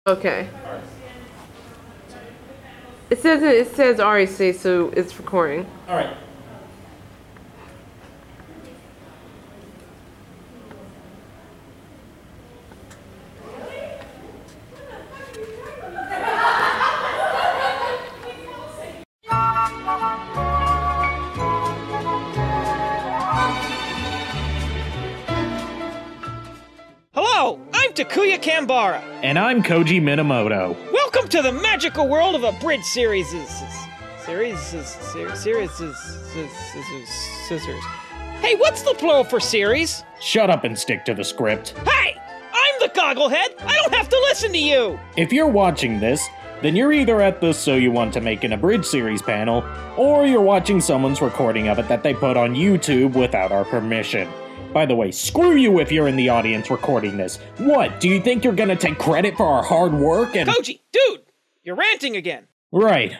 Okay. It says RAC, so it's recording. All right. Hello, I'm Takuya Kambara. And I'm Koji Minamoto. Welcome to the magical world of Abridged series. Scissors. Hey, what's the plural for series? Shut up and stick to the script. Hey, I'm the gogglehead. I don't have to listen to you. If you're watching this, then you're either at the So You Want to Make an Abridged series panel, or you're watching someone's recording of it that they put on YouTube without our permission. By the way, screw you if you're in the audience recording this. What, do you think you're gonna take credit for our hard work and— Koji, dude, you're ranting again. Right.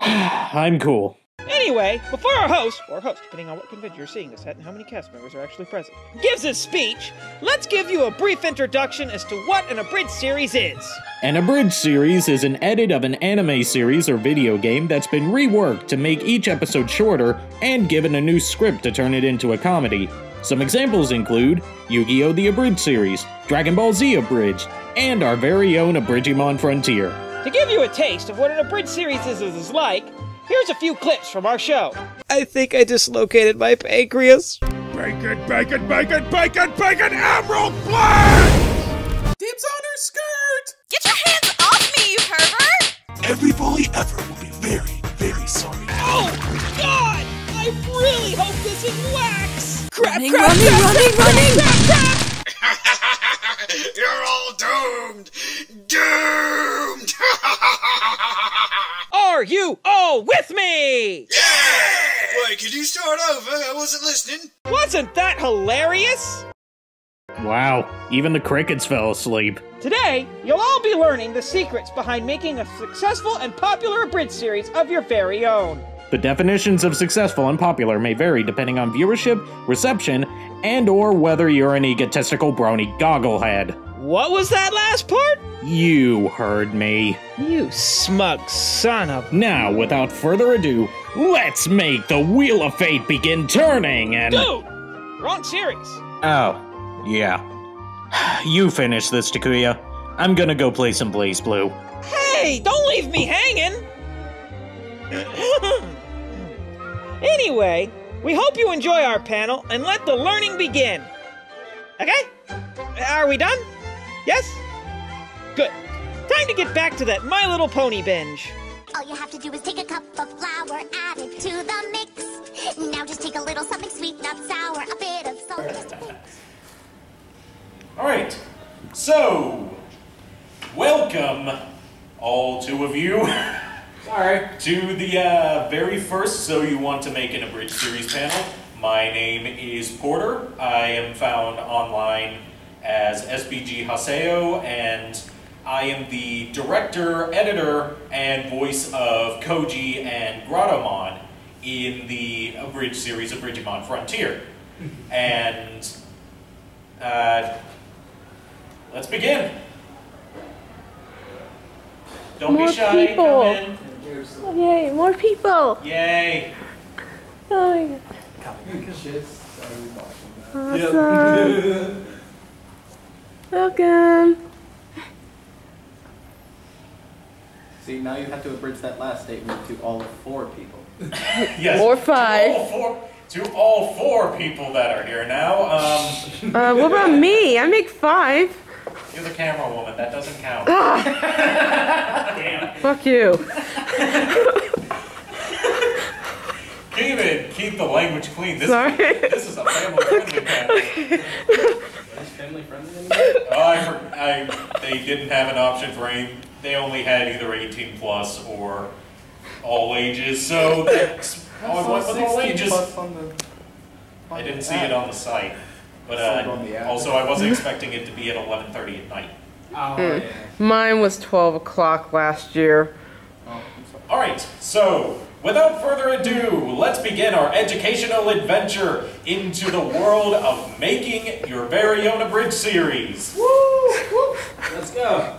I'm cool. Anyway, before our host, or host, depending on what convention you're seeing this at and how many cast members are actually present, gives his speech, let's give you a brief introduction as to what an Abridged series is. An Abridged series is an edit of an anime series or video game that's been reworked to make each episode shorter and given a new script to turn it into a comedy. Some examples include Yu-Gi-Oh! The Abridged series, Dragon Ball Z Abridged, and our very own Abridgimon Frontier. To give you a taste of what an Abridged series is like, here's a few clips from our show. I think I dislocated my pancreas. Bacon, emerald blast! Dibs on her skirt! Get your hands off me, you pervert! Every bully ever will be very, very sorry. Oh, God! I really hope this is wax! Crap! Running! You're all doomed! Doomed! Are you all with me? Yeah! Wait, could you start over? I wasn't listening. Wasn't that hilarious? Wow, even the crickets fell asleep. Today, you'll all be learning the secrets behind making a successful and popular Abridged series of your very own. The definitions of successful and popular may vary depending on viewership, reception, and/or whether you're an egotistical brony gogglehead. What was that last part? You heard me. You smug son of— Now, without further ado, let's make the Wheel of Fate begin turning and— Dude! Wrong series. Oh, yeah. You finish this, Takuya. I'm gonna go play some Blaze Blue. Hey, don't leave me hanging! Anyway, we hope you enjoy our panel and let the learning begin. Okay? Are we done? Yes? Good. Time to get back to that My Little Pony binge. All you have to do is take a cup of flour, add it to the mix. Now just take a little something sweet, not sour, a bit of salt just to fix. All right. So, welcome, all two of you. Sorry. To the very first So You Want to Make an Abridged series panel. My name is Porter. I am found online as SBG Haseo, and I am the director, editor, and voice of Koji and Grottomon in the Abridged series Abridgimon Frontier. And let's begin. Don't More be shy. people. Come in. Oh, yay, more people! Yay! Oh my God. Awesome. Welcome. See, now you have to abridge that last statement to all 4 people. Yes. Or 5. To all four people that are here now. What about me? I make 5. You're the camera woman. That doesn't count. Damn. Fuck you. Keep the language clean. Sorry. This is a family-friendly panel. Is family friendly anymore? Oh, they didn't have an option for any. They only had either 18 plus or all ages. So that's all I went with all ages. I didn't see it on the site, but also I wasn't expecting it to be at 11:30 at night. Oh, yeah. Mine was 12 o'clock last year. All right, so without further ado, let's begin our educational adventure into the world of making your very own Abridged series. Woo! Let's go.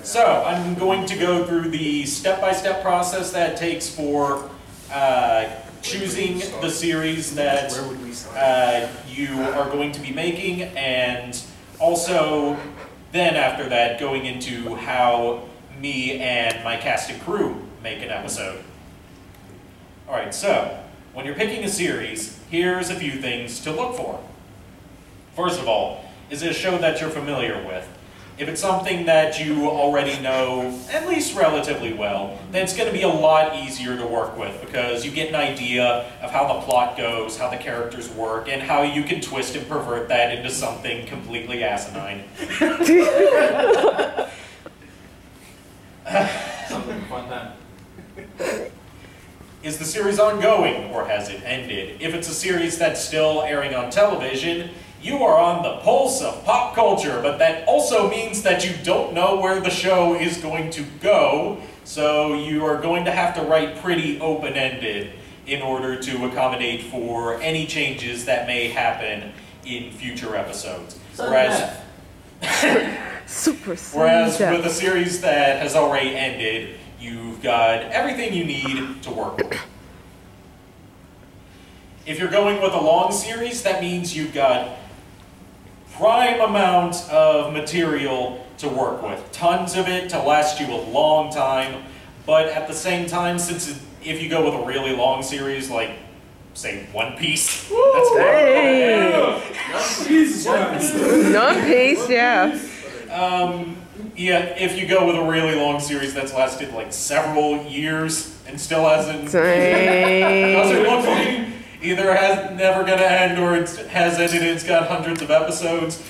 So, I'm going to go through the step-by-step process that takes for choosing the series that you are going to be making, and also then after that going into how me and my cast and crew make an episode. Alright, so when you're picking a series, here's a few things to look for. First of all, is it a show that you're familiar with? If it's something that you already know, at least relatively well, then it's going to be a lot easier to work with because you get an idea of how the plot goes, how the characters work, and how you can twist and pervert that into something completely asinine. Something fun time. Is the series ongoing or has it ended? If it's a series that's still airing on television, you are on the pulse of pop culture, but that also means that you don't know where the show is going to go, so you are going to have to write pretty open-ended in order to accommodate for any changes that may happen in future episodes. Whereas with a series that has already ended, you've got everything you need to work with. If you're going with a long series, that means you've got prime amount of material to work with. Tons of it to last you a long time, but at the same time, if you go with a really long series, like, say, One Piece, that's One Piece, yeah. Yeah, if you go with a really long series that's lasted like several years and still doesn't look like either has never gonna end or it has ended and it's got hundreds of episodes,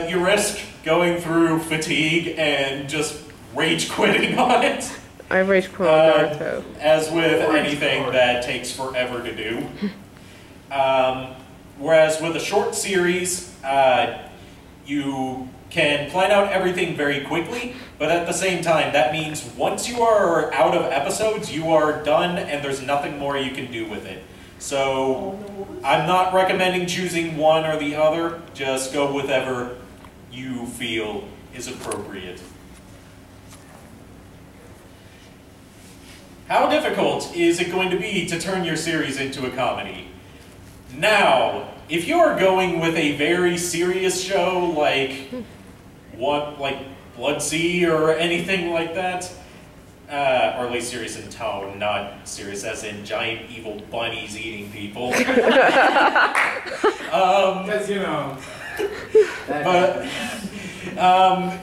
you risk going through fatigue and just rage quitting on it. I rage quit on Naruto. As with anything that takes forever to do. Whereas with a short series, you can plan out everything very quickly, but at the same time, that means once you are out of episodes, you are done and there's nothing more you can do with it. So, I'm not recommending choosing one or the other, just go with whatever you feel is appropriate. How difficult is it going to be to turn your series into a comedy? Now, if you're going with a very serious show like Blood Sea or anything like that, or at least serious in tone, not serious as in giant evil bunnies eating people. Because, you know. But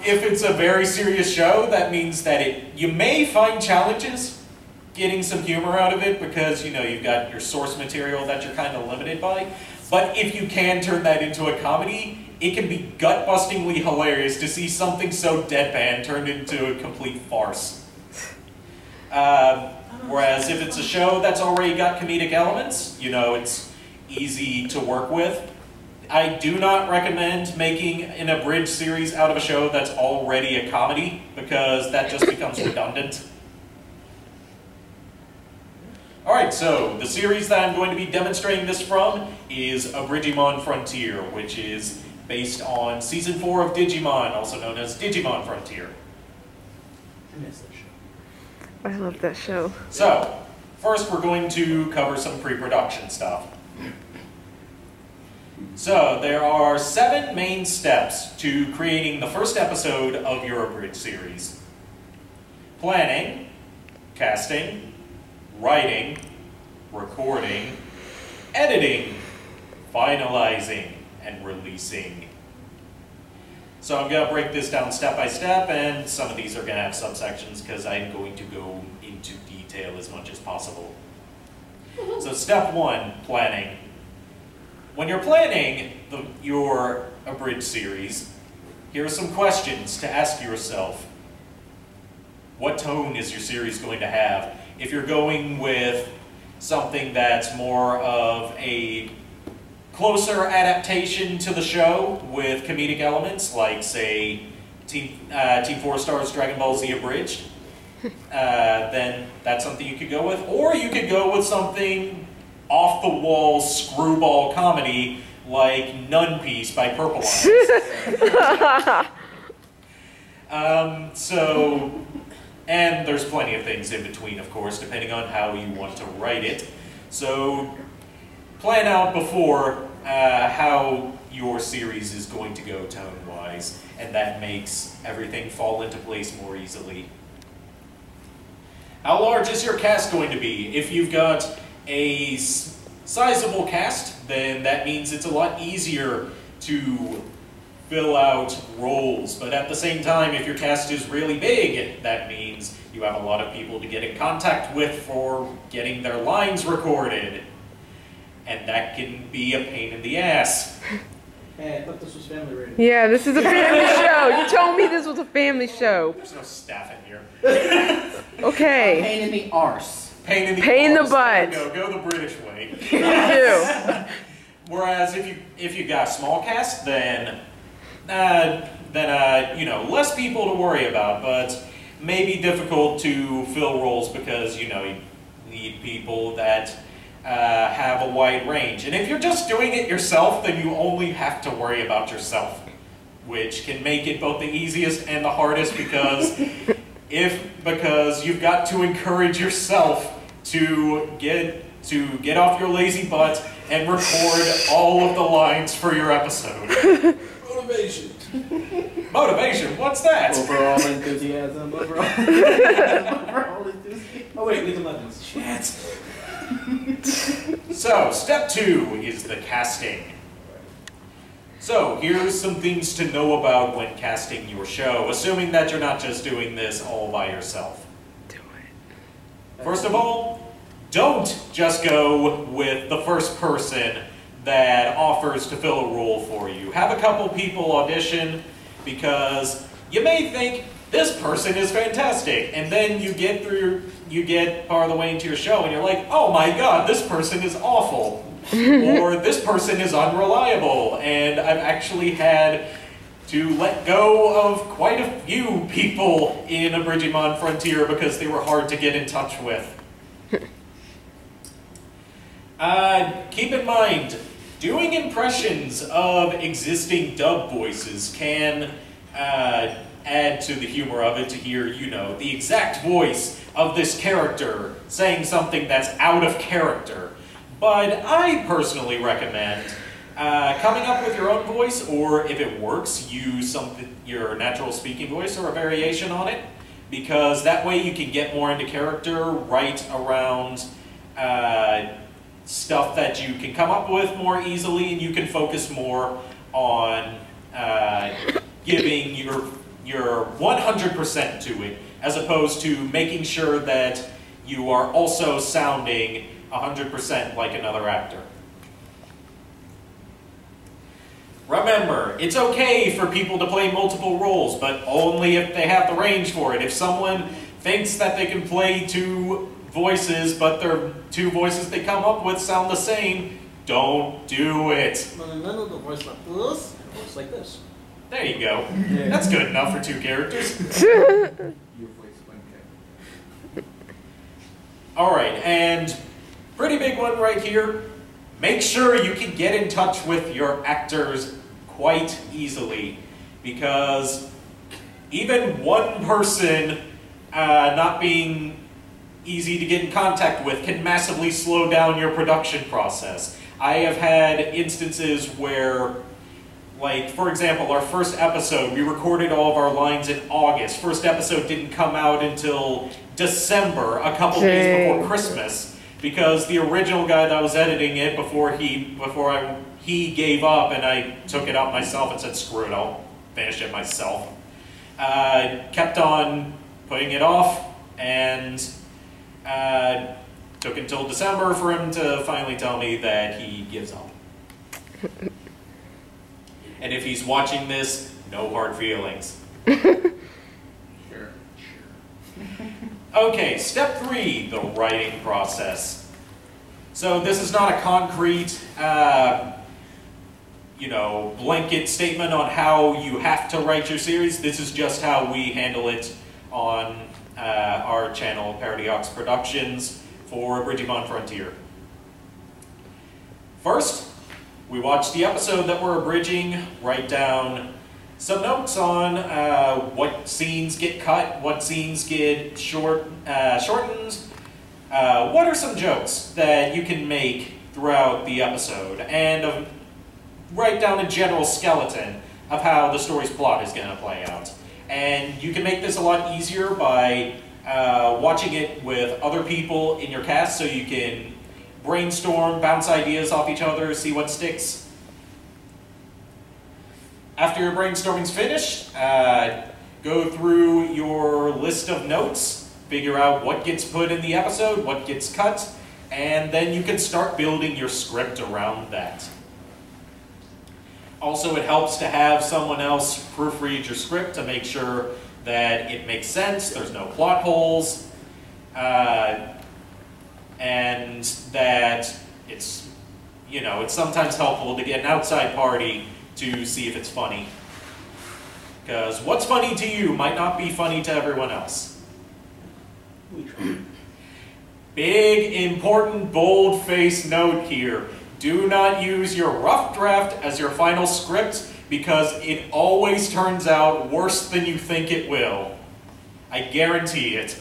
if it's a very serious show, that means that you may find challenges getting some humor out of it because, you know, you've got your source material that you're kind of limited by. But if you can turn that into a comedy, it can be gut-bustingly hilarious to see something so deadpan turned into a complete farce. Whereas if it's a show that's already got comedic elements, you know, it's easy to work with. I do not recommend making an abridged series out of a show that's already a comedy, because that just becomes redundant. Alright, so the series that I'm going to be demonstrating this from is Abridged Frontier, which is based on Season 4 of Digimon, also known as Digimon Frontier. I miss that show. I love that show. So, first we're going to cover some pre-production stuff. So, there are 7 main steps to creating the first episode of your Abridged series. Planning, casting, writing, recording, editing, finalizing, and releasing. So I'm going to break this down step by step, and some of these are going to have subsections because I'm going to go into detail as much as possible. So step 1, planning. When you're planning your Abridged series, here are some questions to ask yourself. What tone is your series going to have? If you're going with something that's more of a closer adaptation to the show with comedic elements, like, say, Team 4 Star's Dragon Ball Z Abridged, then that's something you could go with. Or you could go with something off-the-wall screwball comedy like Nun Piece by Purple Eyes. And there's plenty of things in between, of course, depending on how you want to write it. So plan out before how your series is going to go tone-wise, and that makes everything fall into place more easily. How large is your cast going to be? If you've got a sizable cast, then that means it's a lot easier to fill out roles. But at the same time, if your cast is really big, that means you have a lot of people to get in contact with for getting their lines recorded. And that can be a pain in the ass. Hey, I thought this was family rated. Yeah, this is a family show. You told me this was a family show. There's no staff in here. Okay. Pain in the arse. Pain in the Pain in the arse. butt. There you go the British way. You do. Whereas if you got a small cast, then you know, less people to worry about, but maybe difficult to fill roles because, you know, you need people that have a wide range. And if you're just doing it yourself, then you only have to worry about yourself, which can make it both the easiest and the hardest because you've got to encourage yourself to get off your lazy butt and record all of the lines for your episode. Motivation. Motivation? What's that? Overall enthusiasm. Overall enthusiasm. Oh wait, League of Legends. Shit. So, step 2 is the casting. So, here's some things to know about when casting your show, assuming that you're not just doing this all by yourself. Do it. First of all, don't just go with the first person that offers to fill a role for you. Have a couple people audition because you may think this person is fantastic, and then you get part of the way into your show and you're like, oh my god, this person is awful. Or this person is unreliable, and I've actually had to let go of quite a few people in Abridged Frontier because they were hard to get in touch with. Keep in mind, doing impressions of existing dub voices can add to the humor of it to hear, you know, the exact voice of this character saying something that's out of character. But I personally recommend coming up with your own voice, or if it works, use your natural speaking voice or a variation on it, because that way you can get more into character right around stuff that you can come up with more easily, and you can focus more on giving your 100% to it, as opposed to making sure that you are also sounding 100% like another actor. Remember, it's okay for people to play multiple roles, but only if they have the range for it. If someone thinks that they can play 2 voices, but their 2 voices they come up with sound the same, don't do it. No, the voice like this, and a voice like this. There you go. Yeah. That's good enough for 2 characters. Your voice one character. Alright, and pretty big one right here. Make sure you can get in touch with your actors quite easily, because even one person not being easy to get in contact with can massively slow down your production process. I have had instances where, like, for example, our first episode, we recorded all of our lines in August. First episode didn't come out until December, a couple days before Christmas, because the original guy that was editing it before he gave up, and I took it out myself and said, screw it, I'll finish it myself. Kept on putting it off, and took until December for him to finally tell me that he gives up. And if he's watching this, no hard feelings. Sure. Okay, step 3, the writing process. So this is not a concrete, you know, blanket statement on how you have to write your series. This is just how we handle it on our channel, Paradox Productions, for Abridged Frontier. First, we watch the episode that we're abridging, write down some notes on what scenes get cut, what scenes get shortened. What are some jokes that you can make throughout the episode, and write down a general skeleton of how the story's plot is going to play out. And you can make this a lot easier by watching it with other people in your cast, so you can brainstorm, bounce ideas off each other, see what sticks. After your brainstorming's finished, go through your list of notes, figure out what gets put in the episode, what gets cut, and then you can start building your script around that. Also, it helps to have someone else proofread your script to make sure that it makes sense, there's no plot holes, and that it's, you know, it's sometimes helpful to get an outside party to see if it's funny. Because what's funny to you might not be funny to everyone else. Big, important, bold-faced note here. Do not use your rough draft as your final script, because it always turns out worse than you think it will. I guarantee it.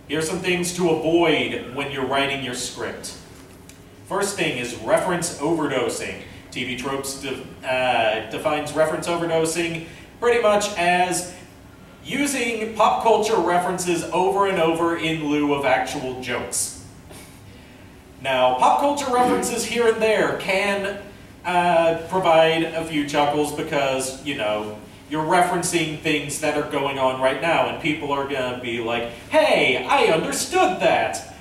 Here's some things to avoid when you're writing your script. First thing is reference overdosing. TV Tropes defines reference overdosing pretty much as using pop culture references over and over in lieu of actual jokes. Now, pop culture references here and there can provide a few chuckles because, you know, you're referencing things that are going on right now, and people are going to be like, hey, I understood that.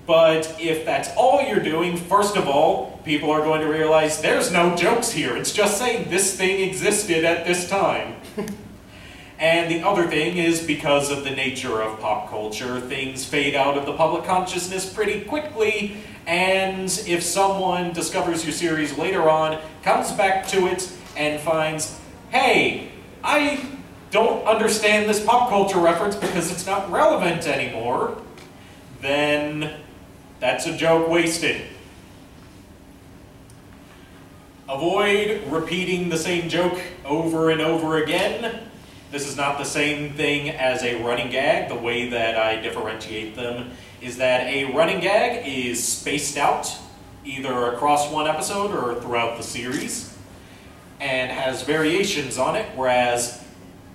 But if that's all you're doing, first of all, people are going to realize there's no jokes here. It's just saying this thing existed at this time. And the other thing is, because of the nature of pop culture, things fade out of the public consciousness pretty quickly, and if someone discovers your series later on, comes back to it, and finds, hey, I don't understand this pop culture reference because it's not relevant anymore, then that's a joke wasted. Avoid repeating the same joke over and over again. This is not the same thing as a running gag. The way that I differentiate them is that a running gag is spaced out, either across one episode or throughout the series, and has variations on it, whereas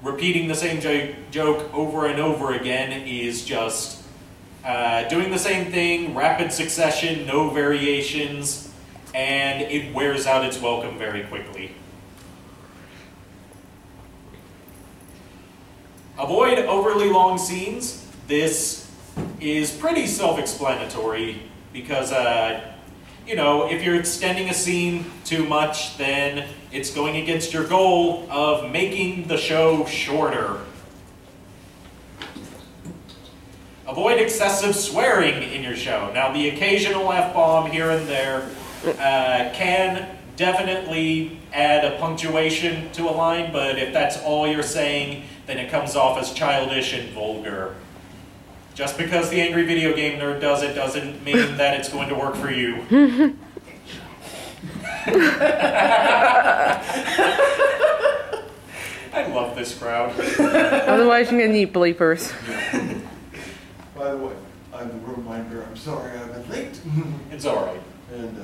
repeating the same joke over and over again is just doing the same thing, rapid succession, no variations, and it wears out its welcome very quickly. Avoid overly long scenes. This is pretty self-explanatory because, you know, if you're extending a scene too much, then it's going against your goal of making the show shorter. Avoid excessive swearing in your show. Now, the occasional F-bomb here and there can definitely add a punctuation to a line, but if that's all you're saying, then it comes off as childish and vulgar. Just because the angry video game nerd does it doesn't mean that it's going to work for you. I love this crowd. Otherwise, you're gonna need bleepers. By the way, I'm the reminder. I'm sorry I've been late. It's alright. And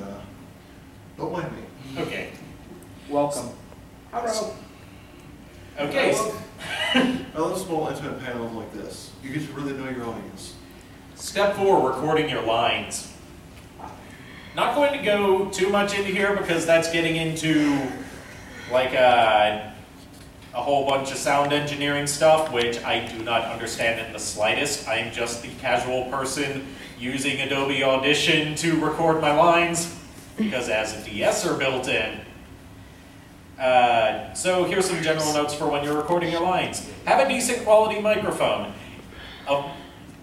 don't mind me. Okay. Welcome. Hello. Okay. I love small intimate panels like this. You get to really know your audience. Step 4, recording your lines. Not going to go too much into here because that's getting into like a whole bunch of sound engineering stuff, which I do not understand in the slightest. I'm just the casual person using Adobe Audition to record my lines because it has a de-esser built in. So here's some general notes for when you're recording your lines. Have a decent quality microphone.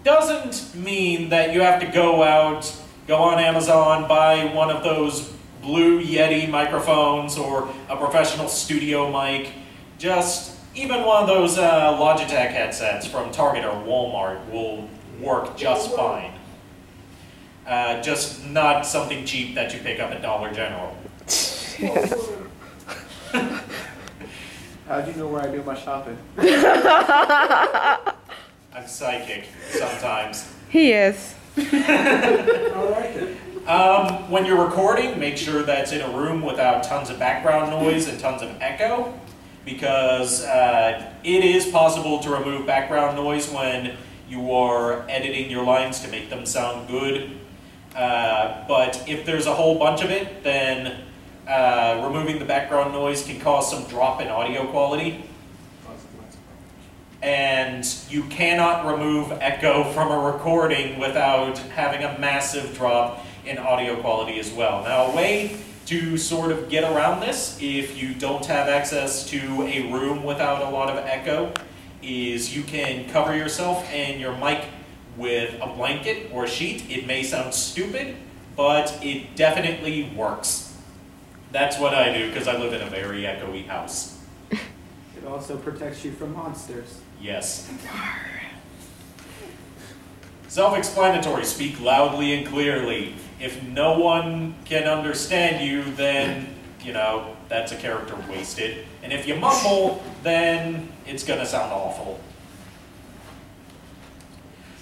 Doesn't mean that you have to go on Amazon, buy one of those Blue Yeti microphones or a professional studio mic. Just even one of those Logitech headsets from Target or Walmart will work just fine. Just not something cheap that you pick up at Dollar General. How'd you know where I do my shopping? I'm psychic sometimes. He is. When you're recording, make sure that's in a room without tons of background noise and tons of echo, because it is possible to remove background noise when you are editing your lines to make them sound good. But if there's a whole bunch of it, then removing the background noise can cause some drop in audio quality. And you cannot remove echo from a recording without having a massive drop in audio quality as well. Now, a way to sort of get around this, if you don't have access to a room without a lot of echo, is you can cover yourself and your mic with a blanket or a sheet. It may sound stupid, but it definitely works. That's what I do, because I live in a very echoey house. It also protects you from monsters. Yes. Self-explanatory. Speak loudly and clearly. If no one can understand you, then, you know, that's a character wasted. And if you mumble, then it's going to sound awful.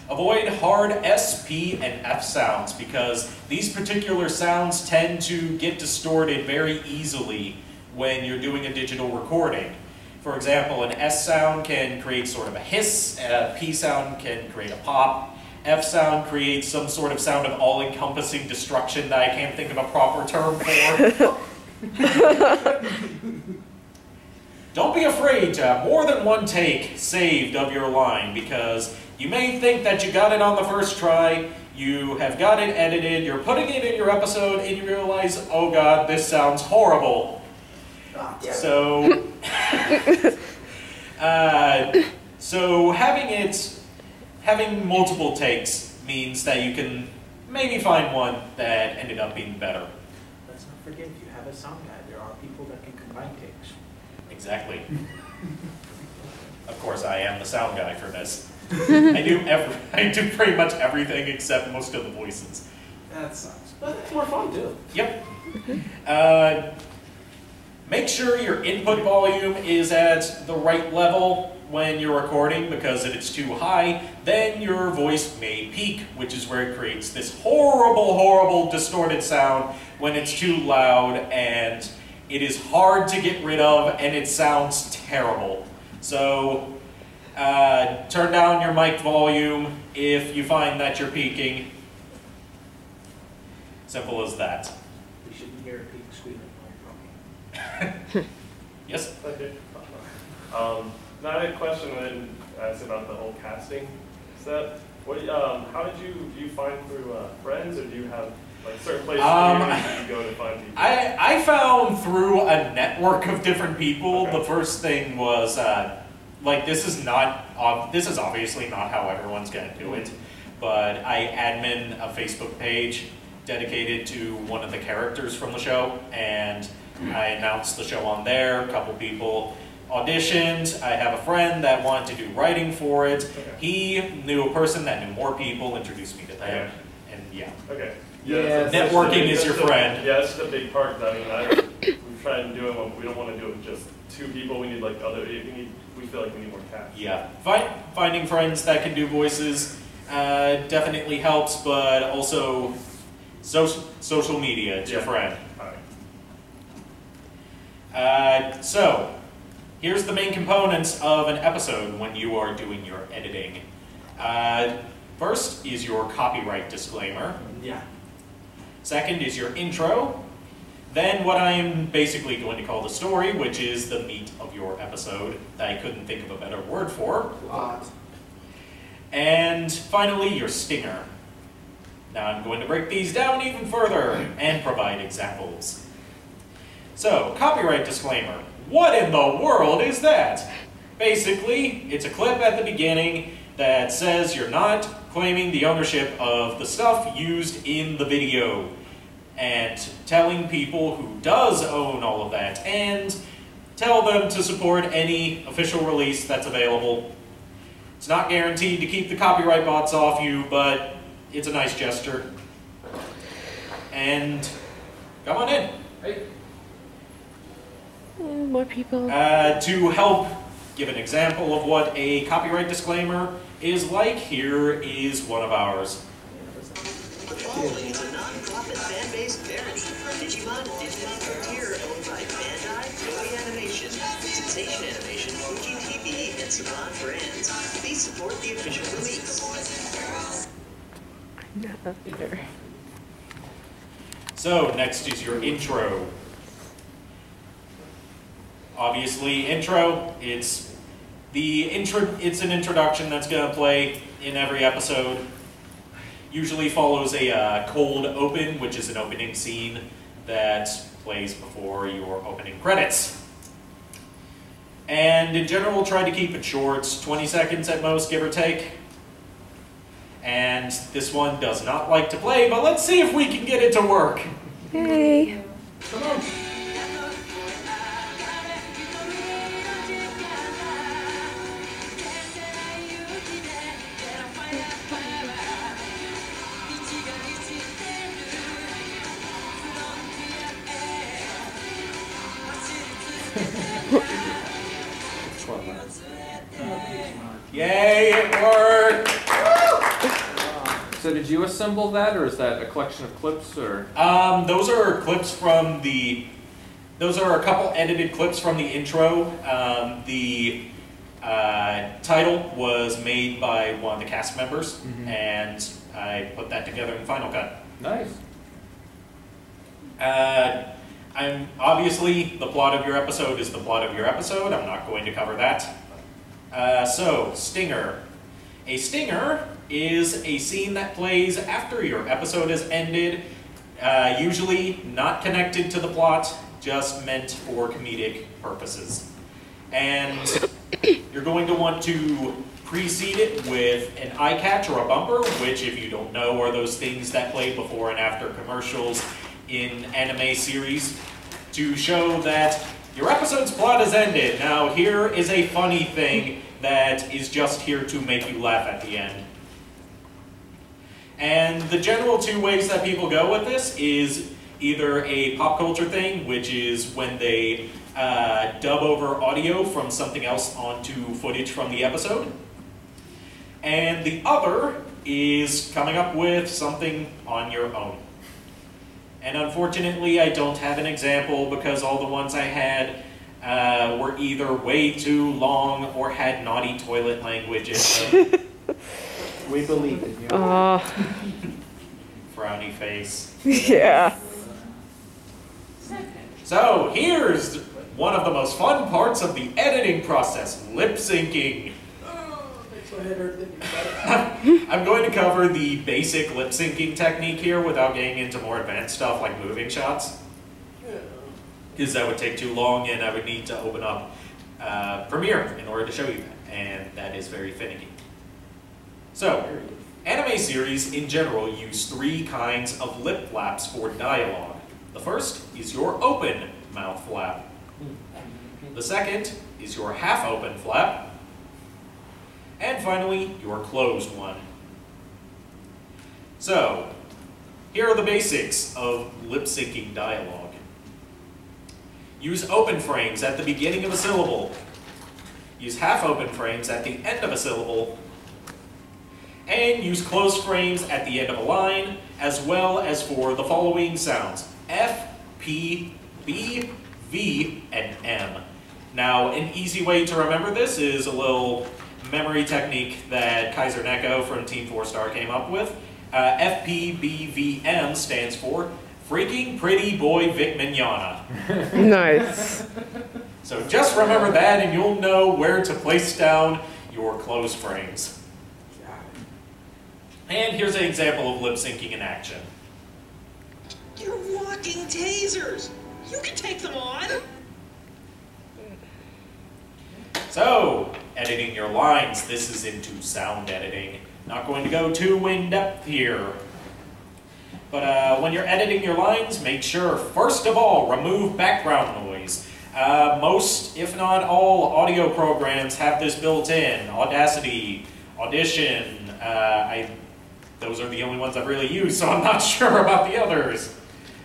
Avoid hard S, P, and F sounds, because these particular sounds tend to get distorted very easily when you're doing a digital recording. For example, an S sound can create sort of a hiss, a P sound can create a pop, F sound creates some sort of sound of all-encompassing destruction that I can't think of a proper term for. Don't be afraid to have more than one take saved of your line, because you may think that you got it on the first try, you have got it edited, you're putting it in your episode, and you realize, oh god, this sounds horrible. So, so having multiple takes means that you can maybe find one that ended up being better. Let's not forget, if you have a sound guy, there are people that can combine takes. Exactly. Of course, I am the sound guy for this. I do pretty much everything except most of the voices. That sucks. But it's more fun too. Yep. Make sure your input volume is at the right level when you're recording, because if it's too high, then your voice may peak, which is where it creates this horrible, horrible distorted sound when it's too loud, and it is hard to get rid of, and it sounds terrible. So, turn down your mic volume if you find that you're peaking. Simple as that. We shouldn't hear a pig squealing. Yes? Okay. Now I had a question and asked about the whole casting step. What, how did you find through friends, or do you have like certain places you go to find people? I found through a network of different people. Okay. The first thing was like this is obviously not how everyone's gonna do it, but I admin a Facebook page dedicated to one of the characters from the show, and I announced the show on there. A couple people auditioned. I have a friend that wanted to do writing for it. Okay. He knew a person that knew more people, introduced me to them, and yeah. Okay. Yeah, networking is your friend. Yeah, that's just a big part. I mean, we've tried to do it. We don't want to do it with just two people. We need like other. We feel like we need more cast. Yeah, finding friends that can do voices definitely helps, but also social media. It's your friend. So, here's the main components of an episode when you are doing your editing. First is your copyright disclaimer. Yeah. Second is your intro. Then what I am basically going to call the story, which is the meat of your episode that I couldn't think of a better word for. And finally, your stinger. Now I'm going to break these down even further and provide examples. So, copyright disclaimer. What in the world is that? Basically, it's a clip at the beginning that says you're not claiming the ownership of the stuff used in the video, and telling people who does own all of that, and tell them to support any official release that's available. It's not guaranteed to keep the copyright bots off you, but it's a nice gesture. And come on in. Hey. More people. To help give an example of what a copyright disclaimer is like, here is one of ours. The following is a non-profit fan-based parody. Digimon Disney Frontier owned by Bandai, Toei Animation, Sensation Animation, Fuji TV, and Saban Brands. Please support the official release. I'm not up there. So, next is your intro. Obviously, intro, it's an introduction that's going to play in every episode. Usually follows a cold open, which is an opening scene that plays before your opening credits. And in general, try to keep it short, 20 seconds at most, give or take. And this one does not like to play, but let's see if we can get it to work. Hey. Come on. Yay, it worked! So did you assemble that, or is that a collection of clips, or? Those are clips from the... Those are a couple edited clips from the intro. The title was made by one of the cast members, and I put that together in Final Cut. Nice. Obviously, the plot of your episode is the plot of your episode. I'm not going to cover that. So, stinger. A stinger is a scene that plays after your episode has ended, usually not connected to the plot, just meant for comedic purposes. And you're going to want to precede it with an eye catch or a bumper, which, if you don't know, are those things that play before and after commercials in anime series to show that your episode's plot has ended. Now, here is a funny thing that is just here to make you laugh at the end. And the general two ways that people go with this is either a pop culture thing, which is when they dub over audio from something else onto footage from the episode. And the other is coming up with something on your own. And unfortunately, I don't have an example because all the ones I had were either way too long or had naughty toilet language in them. We believe in you. Frowny face. Yeah. So, here's one of the most fun parts of the editing process, lip syncing. I'm going to cover the basic lip syncing technique here without getting into more advanced stuff like moving shots. Because that would take too long and I would need to open up Premiere in order to show you that. And that is very finicky. So, anime series in general use three kinds of lip flaps for dialogue. The first is your open mouth flap. The second is your half-open flap. And finally, your closed one. So, here are the basics of lip syncing dialogue. Use open frames at the beginning of a syllable. Use half-open frames at the end of a syllable. And use closed frames at the end of a line, as well as for the following sounds: F, P, B, V, and M. Now, an easy way to remember this is a little memory technique that Kaiser Neko from Team 4 Star came up with. FPBVM stands for Freaking Pretty Boy Vic Mignogna. Nice. So just remember that and you'll know where to place down your close frames. And here's an example of lip syncing in action. You're walking tasers! You can take them on! So, editing your lines. This is into sound editing. Not going to go too in-depth here. But when you're editing your lines, make sure, first of all, remove background noise. Most, if not all, audio programs have this built in. Audacity, Audition, those are the only ones I've really used, so I'm not sure about the others.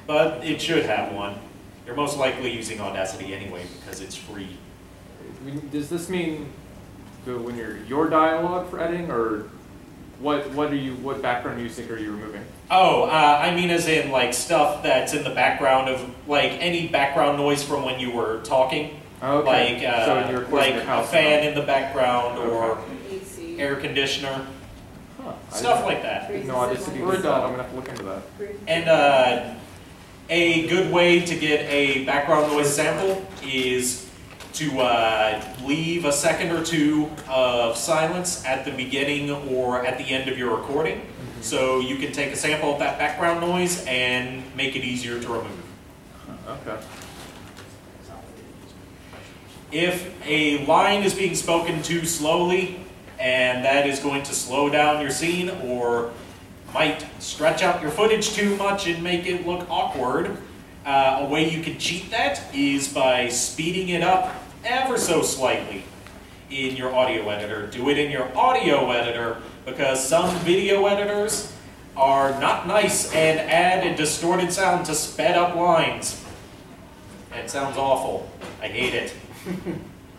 But it should have one. You're most likely using Audacity anyway because it's free. Does this mean when your dialogue for editing, or what background music are you removing? Oh, I mean as in like stuff that's in the background of like any background noise from when you were talking. Okay. Like a fan in the background or air conditioner. Stuff like that. No, Audacity. I'm gonna have to look into that. And a good way to get a background noise sample is to leave a second or two of silence at the beginning or at the end of your recording, so you can take a sample of that background noise and make it easier to remove. Okay. If a line is being spoken too slowly, and that is going to slow down your scene or might stretch out your footage too much and make it look awkward, a way you can cheat that is by speeding it up ever so slightly in your audio editor. Do it in your audio editor because some video editors are not nice and add a distorted sound to sped up lines. It sounds awful. I hate it.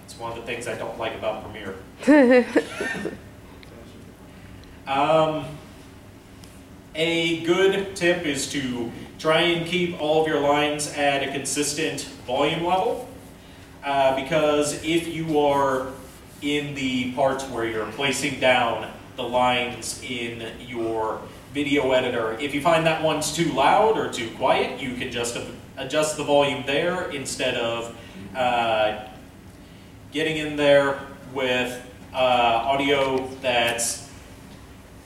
It's one of the things I don't like about Premiere. A good tip is to try and keep all of your lines at a consistent volume level, because if you are in the parts where you're placing down the lines in your video editor, if you find that one's too loud or too quiet, you can just adjust the volume there instead of getting in there with audio that's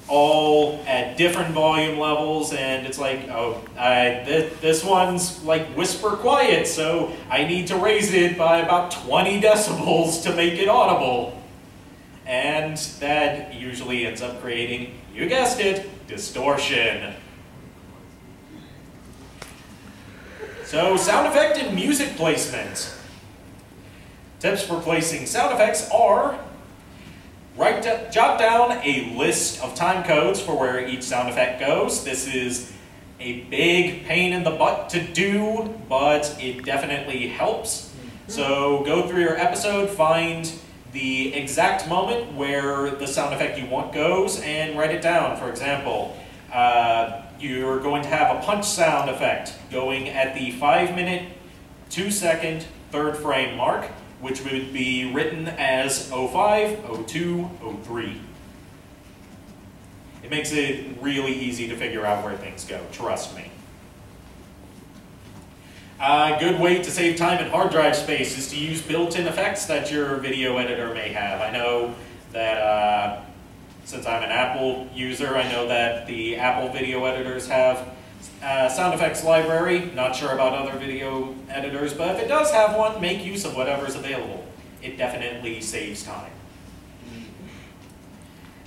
all at different volume levels, and it's like, oh, this one's like whisper quiet, so I need to raise it by about 20 decibels to make it audible. And that usually ends up creating, you guessed it, distortion. So, sound effect and music placement. Tips for placing sound effects are: jot down a list of time codes for where each sound effect goes. This is a big pain in the butt to do, but it definitely helps. So go through your episode, find the exact moment where the sound effect you want goes, and write it down. For example, you're going to have a punch sound effect going at the 5-minute, 2-second, 3rd frame mark, which would be written as 05, 02, 03. It makes it really easy to figure out where things go, trust me. A good way to save time and hard drive space is to use built-in effects that your video editor may have. I know that since I'm an Apple user, I know that the Apple video editors have sound effects library. Not sure about other video editors, but if it does have one, make use of whatever is available. It definitely saves time.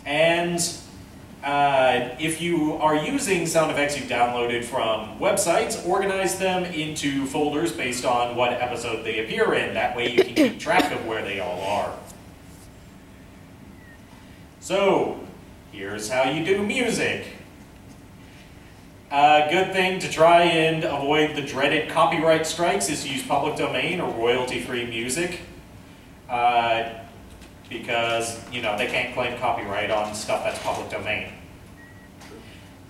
And if you are using sound effects you've downloaded from websites, organize them into folders based on what episode they appear in. That way you can keep track of where they all are. So, here's how you do music. A good thing to try and avoid the dreaded copyright strikes is to use public domain or royalty-free music, because, you know, they can't claim copyright on stuff that's public domain.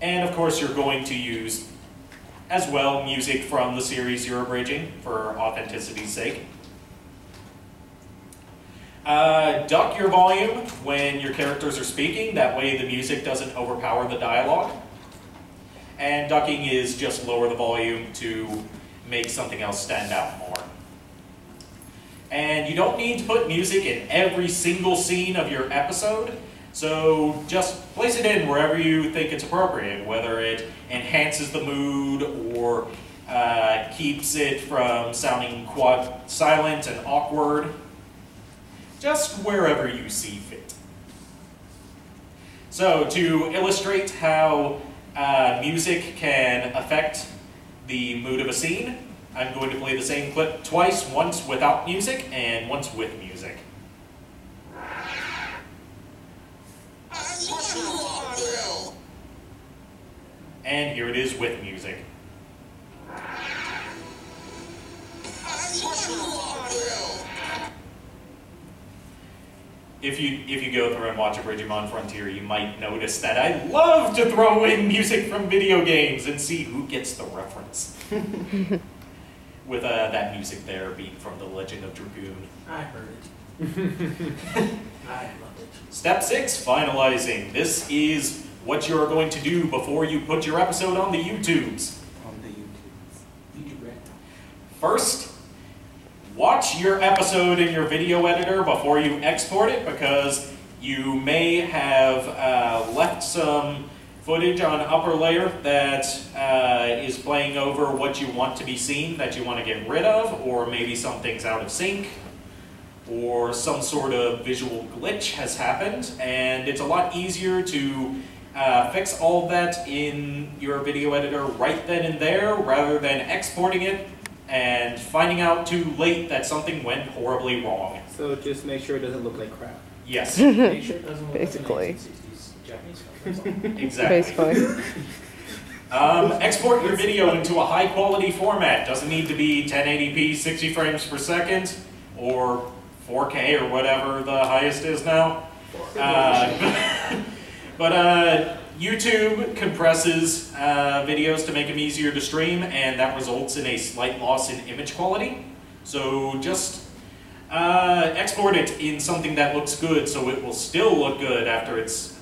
And of course you're going to use, as well, music from the series you're abridging for authenticity's sake. Duck your volume when your characters are speaking, that way the music doesn't overpower the dialogue. And ducking is just lower the volume to make something else stand out more. And you don't need to put music in every single scene of your episode, so just place it in wherever you think it's appropriate, whether it enhances the mood or keeps it from sounding silent and awkward. Just wherever you see fit. So to illustrate how music can affect the mood of a scene, I'm going to play the same clip twice, once without music and once with music. And here it is with music. if you go through and watch Abridged Frontier, you might notice that I love to throw in music from video games and see who gets the reference. With that music there being from The Legend of Dragoon. I heard it. I love it. Step 6, finalizing. This is what you're going to do before you put your episode on the YouTubes. First, watch your episode in your video editor before you export it, because you may have left some footage on upper layer that is playing over what you want to be seen that you want to get rid of, or maybe something's out of sync, or some sort of visual glitch has happened, and it's a lot easier to fix all of that in your video editor right then and there, rather than exporting it and finding out too late that something went horribly wrong. So just make sure it doesn't look like crap. Yes. Make sure it doesn't look Basically. like the 1960s Japanese film. Exactly. Basically. Export your video into a high quality format. Doesn't need to be 1080p 60 frames per second or 4K or whatever the highest is now. But YouTube compresses videos to make them easier to stream, and that results in a slight loss in image quality. So just export it in something that looks good, so it will still look good after it's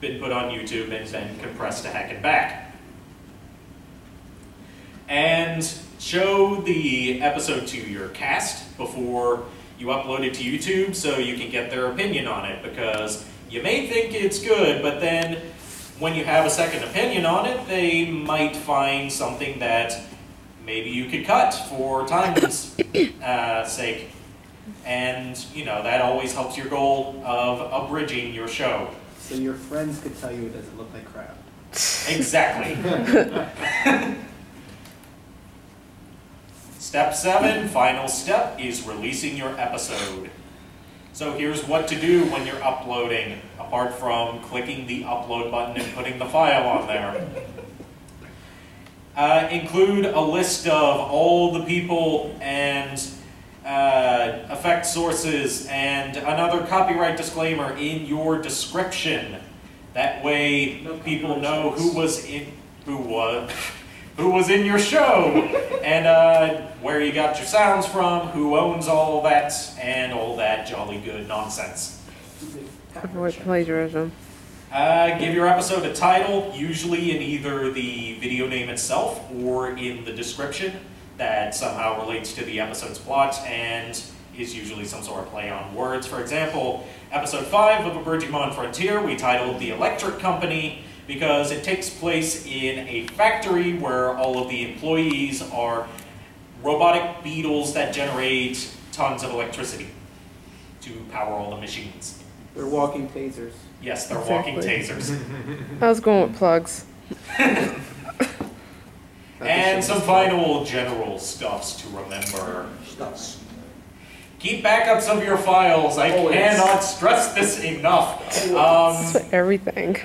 been put on YouTube and then compressed to heck and back. And show the episode to your cast before you upload it to YouTube so you can get their opinion on it, because you may think it's good, but then when you have a second opinion on it, they might find something that maybe you could cut for time's sake. And, you know, that always helps your goal of abridging your show. So your friends could tell you it doesn't look like crap. Exactly. Step 7, final step, is releasing your episode. So here's what to do when you're uploading, apart from clicking the upload button and putting the file on there. Include a list of all the people and effect sources and another copyright disclaimer in your description. That way people know who was in your show, and where you got your sounds from, who owns all that, and all that jolly good nonsense. Avoid plagiarism. Give your episode a title, usually in either the video name itself or in the description, that somehow relates to the episode's plot and is usually some sort of play on words. For example, episode 5 of Abridged Frontier we titled The Electric Company, because it takes place in a factory where all of the employees are robotic beetles that generate tons of electricity to power all the machines. They're walking tasers. Yes, they're Exactly. walking tasers. I was going with plugs. And some final general stuffs to remember. Keep backups of your files. I cannot stress this enough. Everything.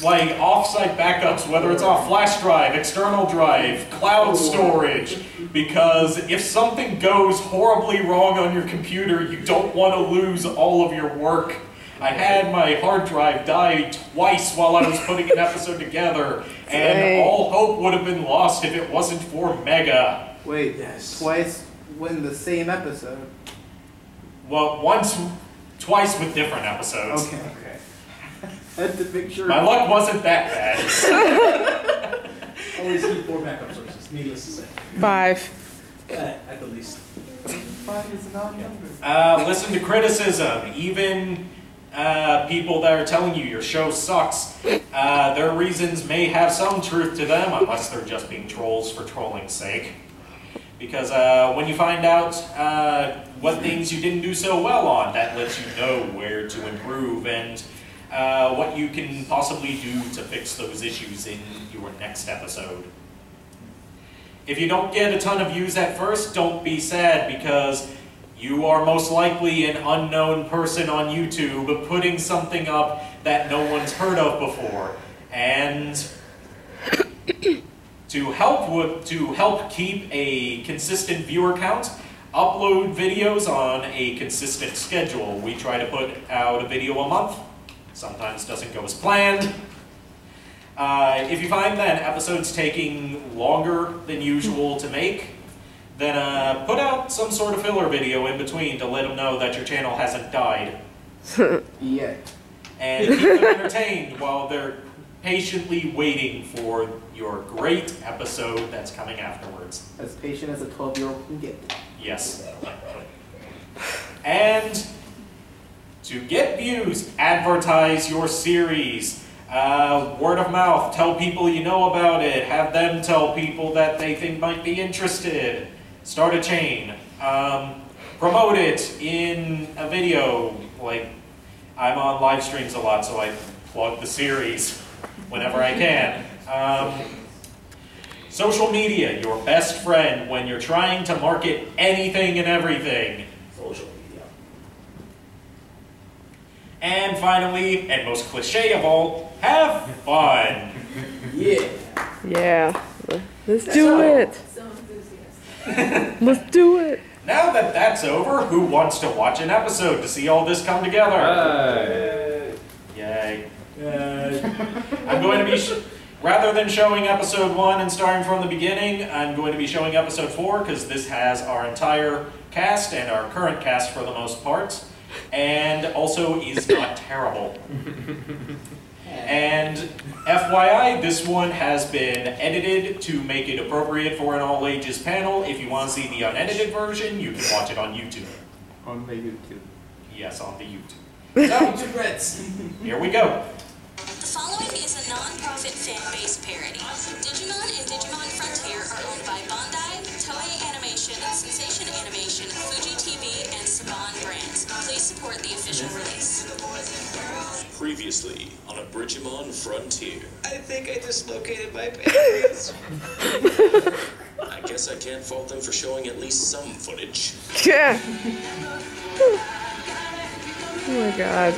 Like off-site backups, whether it's off flash drive, external drive, cloud storage, because if something goes horribly wrong on your computer, you don't want to lose all of your work. I had my hard drive die twice while I was putting an episode together, and all hope would have been lost if it wasn't for Mega. Wait, twice when the same episode? Well, twice with different episodes. Okay. I had to make sure. My luck wasn't that bad. Always keep 4 backup sources, needless to say. 5. At the least. 5 is not number. Listen to criticism. Even people that are telling you your show sucks, their reasons may have some truth to them, unless they're just being trolls for trolling's sake. Because when you find out what things you didn't do so well on, that lets you know where to improve and what you can possibly do to fix those issues in your next episode. If you don't get a ton of views at first, don't be sad, because you are most likely an unknown person on YouTube putting something up that no one's heard of before. And to help keep a consistent viewer count, upload videos on a consistent schedule. We try to put out a video a month. Sometimes doesn't go as planned. If you find that episode's taking longer than usual to make, then put out some sort of filler video in between to let them know that your channel hasn't died. Yeah. And keep them entertained while they're patiently waiting for your great episode that's coming afterwards. As patient as a 12-year-old can get. Yes. And to get views, advertise your series. Word of mouth, tell people you know about it, have them tell people that they think might be interested. Start a chain. Promote it in a video. Like, I'm on live streams a lot, so I plug the series whenever I can. Social media, your best friend when you're trying to market anything and everything. Social media. And finally, and most cliche of all, have fun. Yeah. Yeah. Let's do it. Let's do it. Now that that's over, who wants to watch an episode to see all this come together? Yay. I'm going to be, rather than showing episode 1 and starting from the beginning, I'm going to be showing episode 4 because this has our entire cast and our current cast for the most part, and also is not terrible. And FYI, this one has been edited to make it appropriate for an all-ages panel. If you want to see the unedited version, you can watch it on YouTube. On the YouTube. Yes, on the YouTube. So, Regrets. here we go. The following is a non-profit fan-based parody. Digimon and Digimon Frontier are owned by Bandai, Toei Animation, Sensation Animation, Fuji TV, and Saban brands. Please support the official release. Previously on Abridged Frontier. I think I dislocated my pancreas. I guess I can't fault them for showing at least some footage. Yeah. Oh my god.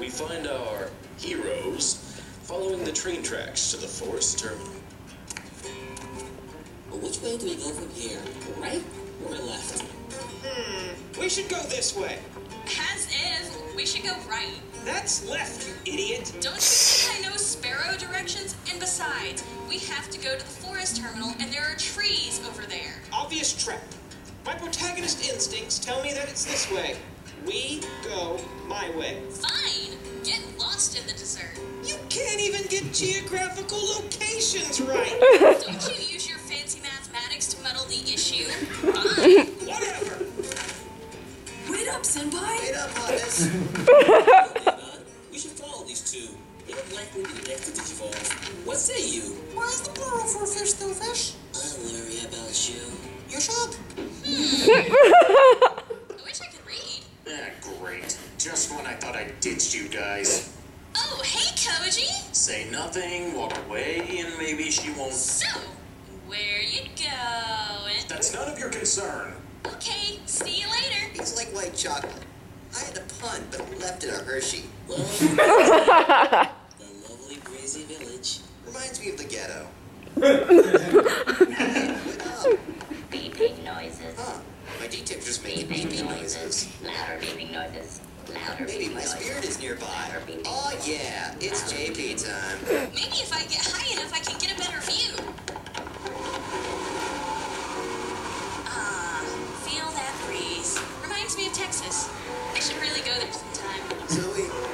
We find our heroes following the train tracks to the forest terminal. Which way do we go from here? Right or left? We should go this way. As if, we should go right. That's left, you idiot. Don't you think I know sparrow directions? And besides, we have to go to the forest terminal and there are trees over there. Obvious trap. My protagonist instincts tell me that it's this way. We go my way. Fine. Get lost in the desert. You can't even get geographical locations right. Don't you use your fancy mathematics to muddle the issue? Fine. Whatever. Wait up, senpai. Wait up on this. We should follow these two. They would likely be the next to digivolve. What say you? Where's the plural for fish, though, fish? I worry about you. You should. I wish I could read. Ah, great. Just when I thought I ditched you guys. Oh, hey, Koji. Say nothing, walk away, and maybe she won't. So, where you going? That's none of your concern. Okay, see you later. It's like white chocolate. I had a pun, but left it a Hershey. Well, the lovely Breezy Village. Reminds me of the ghetto. Beeping noises. Huh. My detector's making Beeping noises. Louder beeping noises. Louder Maybe beeping my noises. spirit is nearby. Louder beeping Oh noises. yeah, it's JP time. Maybe if I get high enough, I can get a better view. Ah, feel that breeze. Reminds me of Texas. I should really go there sometime.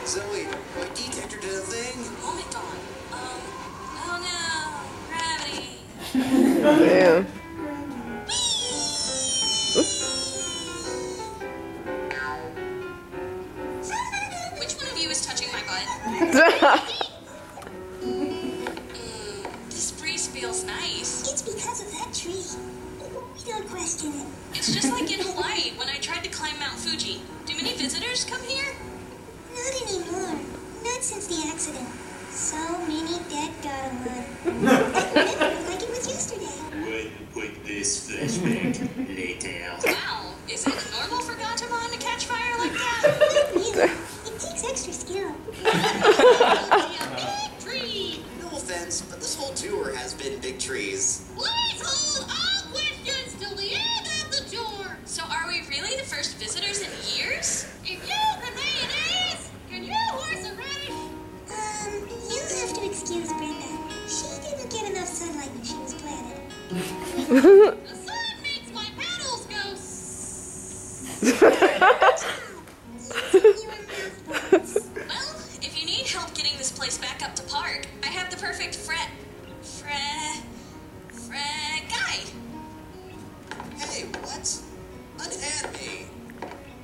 Zoe, my detector did a thing. Moment gone. Oh no, gravity. Damn. Which one of you is touching my butt? This breeze feels nice. It's because of that tree. We don't question it. It's just like in Hawaii when I tried to climb Mount Fuji. Do many visitors come here? Not anymore. Not since the accident. So many dead got alive. Like it was yesterday. ahead and put this flashback later. Wow, is it normal for Gatomon to catch fire like that? It takes extra skill. Big tree! No offense, but this whole tour has been big trees. Please hold all questions till the end of the tour. So are we really the first visitors in years? If you can mayonnaise, can you horse a radish? You'll have to excuse Brenda. She didn't get enough sunlight when she was planted. The sun makes my petals go Well, if you need help getting this place back up to park, I have the perfect guide. Hey, what? Unhand me.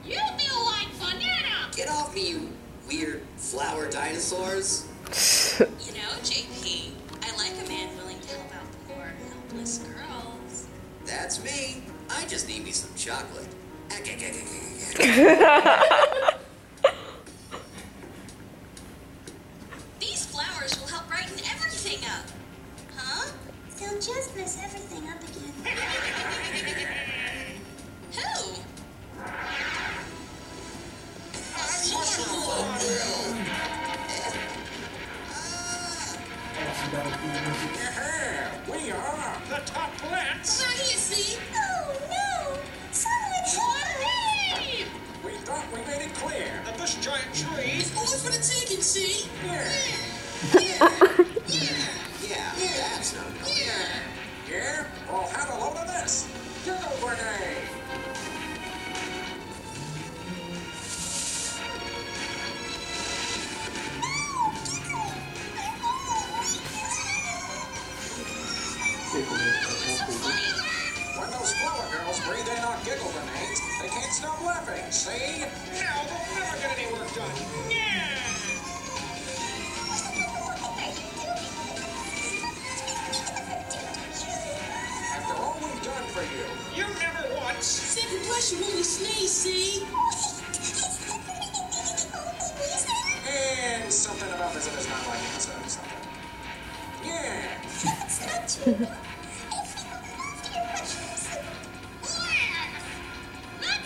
You feel like banana. Get off me, you weird flower dinosaurs. You know, JP, I like a man willing to help out poor, helpless girls. That's me. I just need me some chocolate. These flowers will help brighten everything up. Huh? They'll just mess everything up again. Who? We are the top plants. So you see. Oh no! Someone's Hey! We thought we made it clear that this giant tree is all for the taking, see? Yeah, that's not enough. Yeah? Well, have a load of this. Go grenade. When those flower girls breathe in our giggle grenades, they can't stop laughing, see? Now they'll never get any work done. Yeah! After all we've done for you, you never once. Second blush, you only sneeze, see? And something about visitors not liking us or something. Yeah! That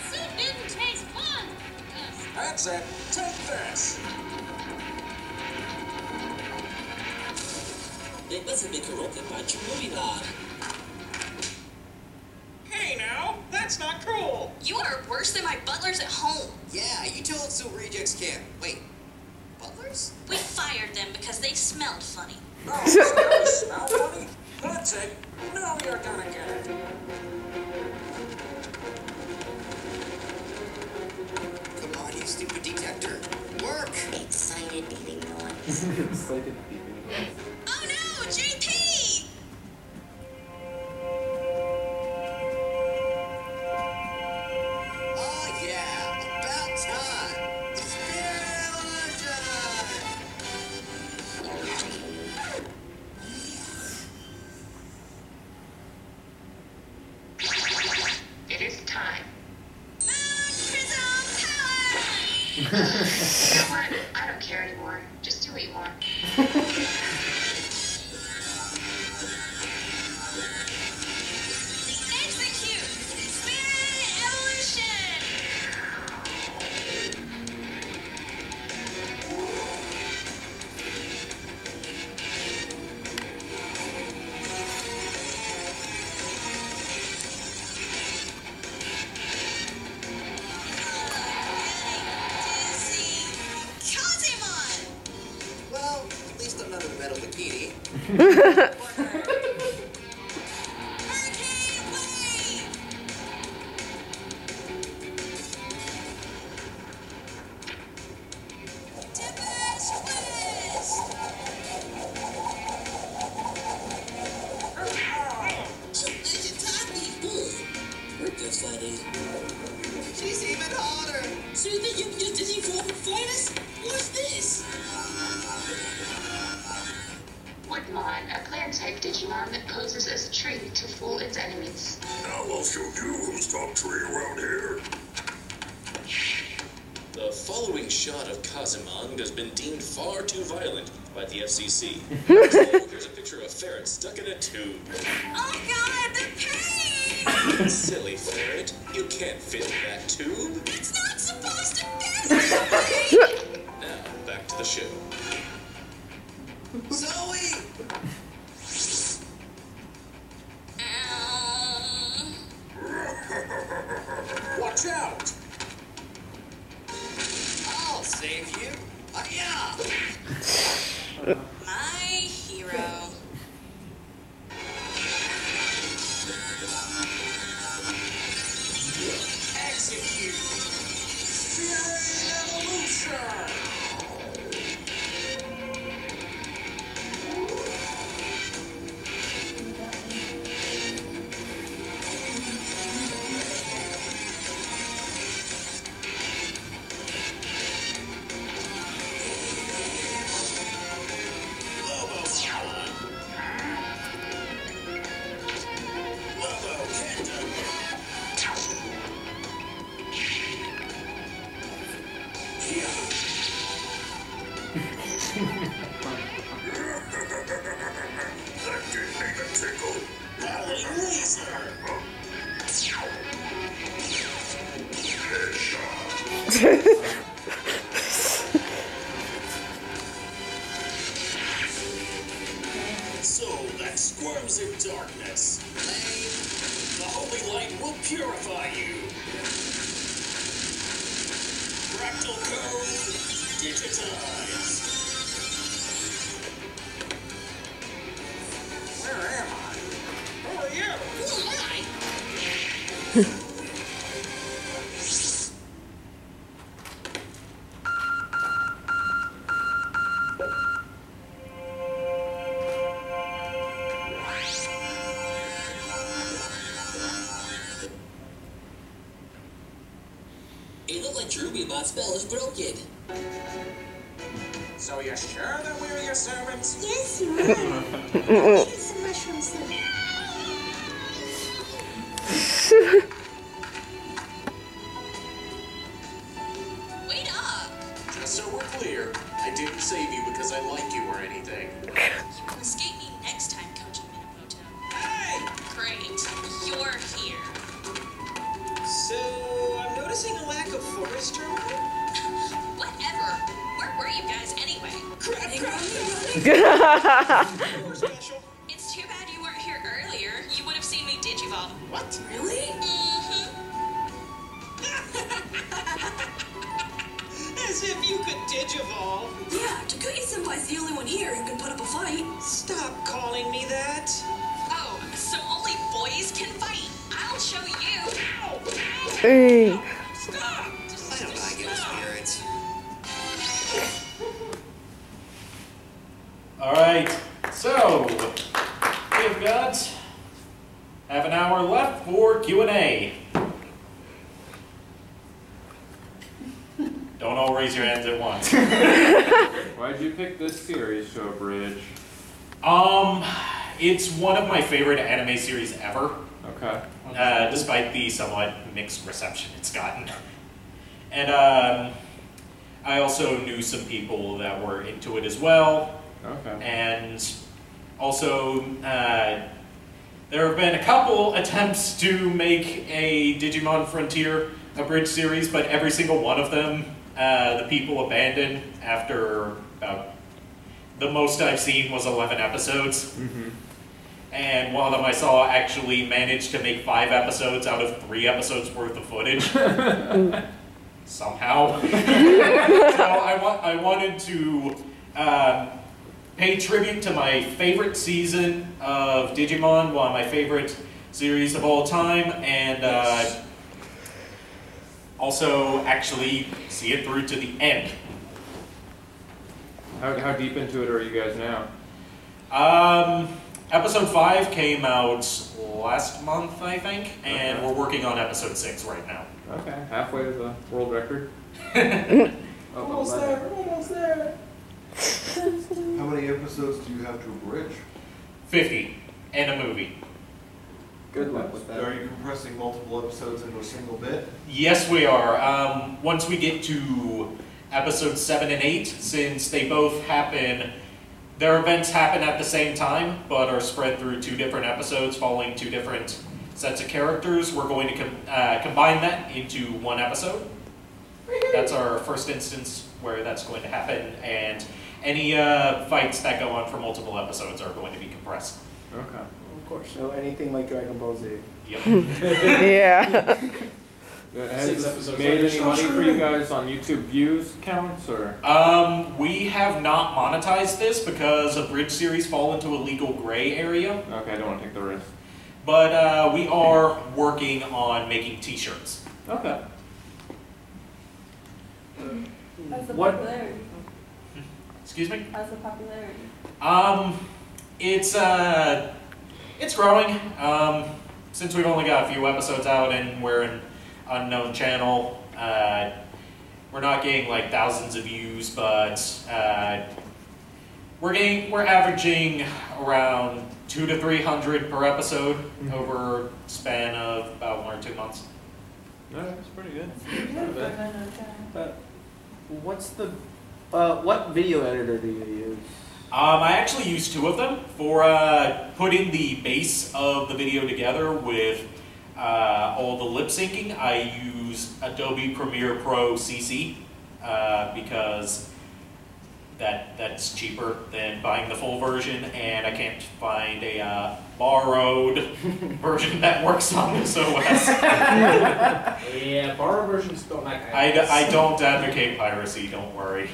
soup didn't taste fun. That's it. Take this. They must have been corrupted by Trumulad. Hey now, that's not cool. You are worse than my butlers at home. Yeah, you told so rejects can. Wait, butlers? We fired them because they smelled funny. Oh, so they smell funny? That's it. Now you're gonna get it. Come on, you stupid detector. Work! Excited beeping noise. Excited beeping noise. Oh no, JP! Oh yeah, about time. It is time. Moon You know what? I don't care anymore. Just do what you want. Execute! Spirit evolution! Well, at least I'm not in a metal bikini. Work just like it. She's even hotter. So you think you can just disevolve and fight us? What's this? Woodmon, a plant-type Digimon that poses as a tree to fool its enemies. Now I'll show you who's top tree around here. The following shot of Kazemang has been deemed far too violent by the FCC. Here's a picture of a ferret stuck in a tube. Oh God, the pain! Silly ferret, you can't fit in that tube. It's not supposed to be! Now, back to the show. Zoe! Watch out! I'll save you. Hiya! My hero. Execute! Fearing evolution! Soul that squirms in darkness. The holy light will purify you. Fractal code digitized. Where am I? Who are you? Who am I? It looked like Drubibot's spell is broken. So you're sure that we're your servants? Yes, you are. Eat some mushroom soup. Wait up! Just so we're clear, I didn't save you because I like you or anything. Escape me next time, Koji Minamoto. Hey! Great, you're here. So, I'm noticing a lack of forest terminal? Whatever. Where were you guys anyway? Crap! Special. It's too bad you weren't here earlier. You would have seen me digivolve. What? Really? Mm-hmm. As if you could digivolve. Yeah, Takuya-senpai's the only one here who can put up a fight. Stop calling me that. Oh, so only boys can fight? I'll show you. Ow! Hey. Stop! I don't like it, spirits. Alright, so we've got half an hour left for Q&A. Don't all raise your hands at once. Why'd you pick this series to abridge? It's one of my favorite anime series ever. Okay. Despite the somewhat mixed reception it's gotten. And I also knew some people that were into it as well. Okay. And also, there have been a couple attempts to make a Digimon Frontier abridged series, but every single one of them, the people abandoned after about, the most I've seen was 11 episodes. Mm-hmm. And one of them I saw actually managed to make 5 episodes out of 3 episodes worth of footage. Somehow. So I wanted to pay tribute to my favorite season of Digimon, one of my favorite series of all time, and also actually see it through to the end. How deep into it are you guys now? Episode 5 came out last month, I think, and we're working on episode 6 right now. Okay, halfway to the world record. Almost there, almost there. How many episodes do you have to abridge? 50, and a movie. Good luck with that. Are you compressing multiple episodes into a single bit? Yes, we are. Once we get to episodes 7 and 8, since they both happen, their events happen at the same time, but are spread through 2 different episodes following 2 different sets of characters, we're going to combine that into 1 episode. That's our first instance where that's going to happen, and any fights that go on for multiple episodes are going to be compressed. Okay. Of course. So anything like Dragon Ball Z. Yep. Yeah. Has this made any money for you guys on YouTube views counts, or? We have not monetized this because Abridged series fall into a legal gray area. Okay, I don't want to take the risk. But we are working on making t-shirts. Okay. How's the What? popularity? Excuse me? How's the popularity? It's growing. Since we've only got a few episodes out and we're an unknown channel, we're not getting like thousands of views, but we're averaging around 200 to 300 per episode over a span of about 1 or 2 months. No, that's pretty good. What's the what video editor do you use? I actually use 2 of them for putting the base of the video together with all the lip syncing. I use Adobe Premiere Pro CC because that's cheaper than buying the full version, and I can't find a borrowed version that works on this OS. Yeah, borrowed versions don't like I don't advocate piracy, don't worry.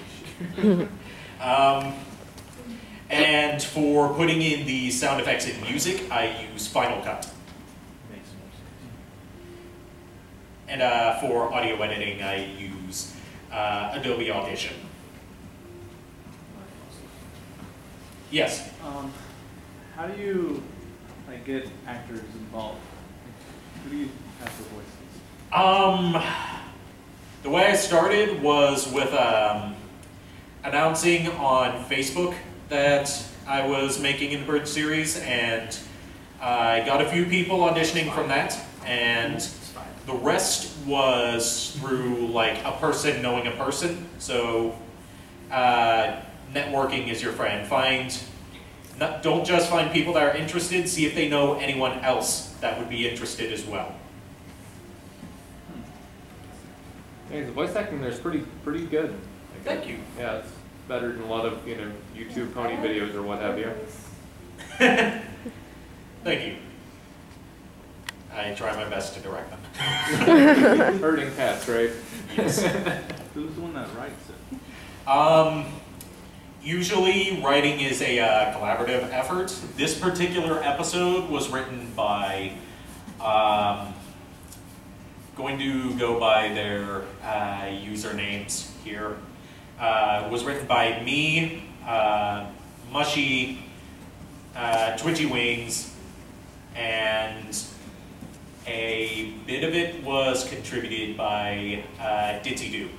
And for putting in the sound effects and music, I use Final Cut. And for audio editing, I use Adobe Audition. Yes? How do you get actors involved? Who do you have for voices? The way I started was with announcing on Facebook that I was making an Abridged series, and I got a few people auditioning from that, and the rest was through like a person knowing a person. So networking is your friend. Don't just find people that are interested, see if they know anyone else that would be interested as well. Hey, the voice acting there's pretty good. Thank you. Yeah, it's better than a lot of YouTube pony videos or what have you. Thank you. I try my best to direct them. Herding cats, right? Yes. Who's the one that writes it? Usually writing is a collaborative effort. This particular episode was written by, going to go by their usernames here, was written by me, Mushy, Twitchy Wings, and a bit of it was contributed by Ditzy Doo.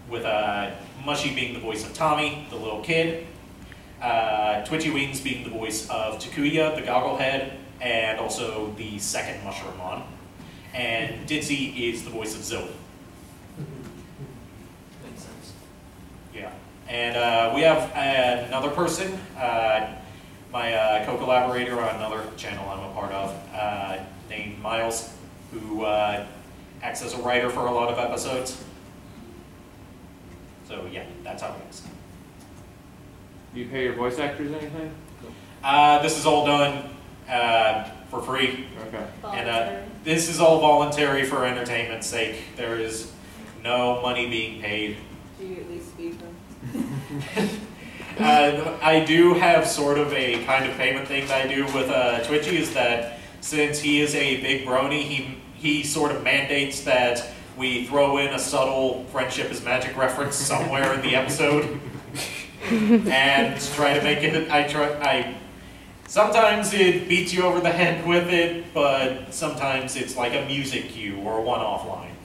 With Mushy being the voice of Tommy, the little kid, Twitchy Wings being the voice of Takuya, the gogglehead, and also the second Mushroommon, and Ditzy is the voice of Zoe. Makes sense. Yeah, and we have another person, my co-collaborator on another channel I'm a part of, named Miles, who acts as a writer for a lot of episodes. So yeah, that's how it is. Do you pay your voice actors anything? This is all done for free. Okay. And this is all voluntary for entertainment's sake. There is no money being paid. Do you at least feed them? I do have sort of a kind of payment thing that I do with Twitchy, is that since he is a big brony, he sort of mandates that we throw in a subtle friendship is magic reference somewhere in the episode and try to make it, sometimes it beats you over the head with it, but sometimes it's like a music cue or a one-off line.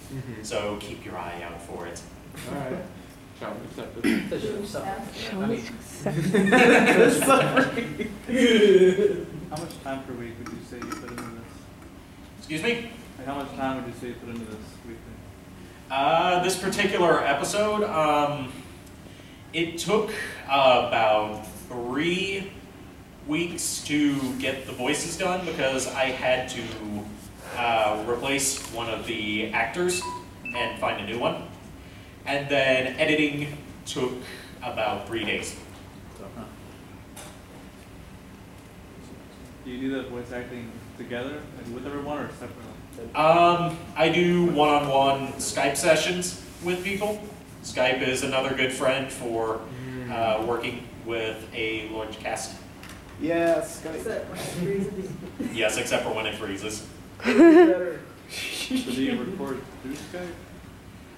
So keep your eye out for it. Alright. Challenge accepted. Challenge accepted. Challenge accepted. How much time per week would you say you put into this? Excuse me? Like, how much time would you say you put into this weekly? This particular episode, it took about 3 weeks to get the voices done because I had to replace one of the actors and find a new one. And then editing took about 3 days. Do you do the voice acting together, like with everyone, or separately? I do one-on-one Skype sessions with people. Skype is another good friend for working with a large cast. Yeah, Skype. Yes, except for when it freezes. So do you record through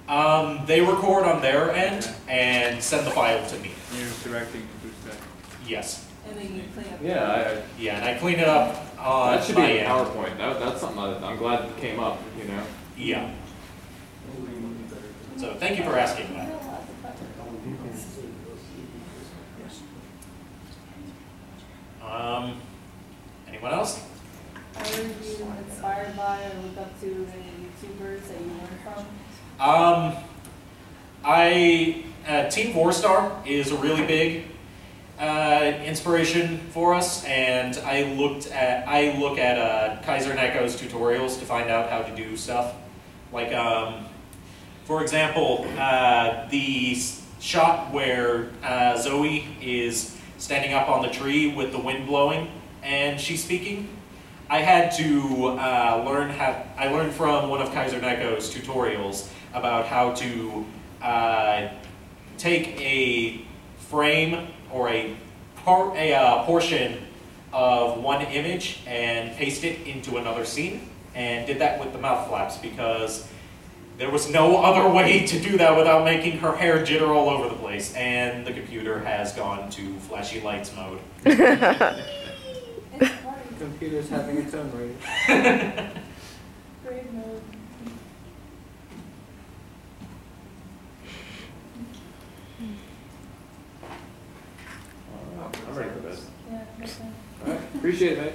Skype? They record on their end and send the file to me. And you're directing through Skype? Yes. And then you clean up. Yeah, and I clean it up on that should be my in end. PowerPoint. That's something that I'm glad it came up, you know? Yeah. So thank you for asking that. Anyone else? Are you inspired by or look up to any YouTubers that you learn from? Team 4-Star is a really big inspiration for us, and I look at Kaiser Neko's tutorials to find out how to do stuff. Like, for example, the shot where Zoe is standing up on the tree with the wind blowing and she's speaking. I had to I learned from one of Kaiser Neko's tutorials about how to take a frame or a portion of one image and paste it into another scene, and did that with the mouth flaps because there was no other way to do that without making her hair jitter all over the place, and the computer has gone to flashy lights mode. Computer's having its own rage. Brave mode. I'm ready for this. Yeah, makes sense. All right, appreciate it, mate.